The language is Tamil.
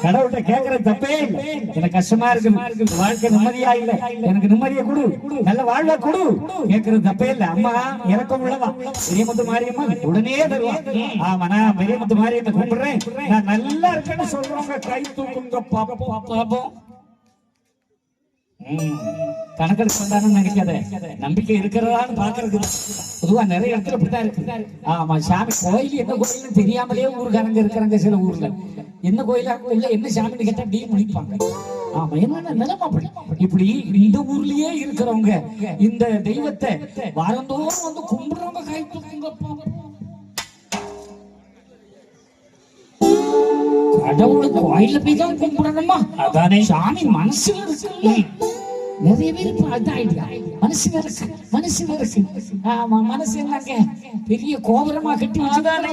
கடவுள்கிட்ட கேட்கறது தப்பே இல்லை. எனக்கு கஷ்டமா இருக்கு, வாழ்க்கை நிம்மதியா இல்ல, எனக்கு நிம்மதியை கொடு, நல்ல வாழ்வா கொடு, கேட்கறது தப்பே இல்லை. அம்மா இறக்கம் உள்ளவா, பெரியமுத்து மாரியம்மா உடனே தருவா. ஆமா, நான் பெரியமுத்து மாரியம்மா கும்பிடுறேன், நான் நல்லா இருக்கேன்னு சொல்றவங்க கை தூக்குங்க பாப்போம். கணக்கெடுப்பு வந்தான்னு நினைக்காத, நம்பிக்கை இருக்கிறதான்னு பாக்குறது. பொதுவா நிறைய இடத்துல இப்படிதான் இருக்கு. ஆமா, சாமி கோயில் என்ன கோயில்னு தெரியாமலே ஊருக்காரங்க இருக்கிறாங்க. சில ஊர்ல என்ன கோயிலா இல்ல என்ன சாமின்னு கேட்டா டீ முடிப்பாங்க. ஆமா, என்ன நிலைமை இப்படி. இந்த ஊர்லயே இருக்கிறவங்க இந்த தெய்வத்தை வாரந்தோறும் வந்து கும்பிடுறவங்க கை தூக்குங்க. கடவுளுக்கு கோயில போய் தான் கும்பிடணுமா? அதானே சாமி மனசுல இருக்கு. நிறைய பேர் மனசுல இருக்கு. ஆமா, மனசு என்னங்க பெரிய கோபுரமா கட்டி வச்சுதானே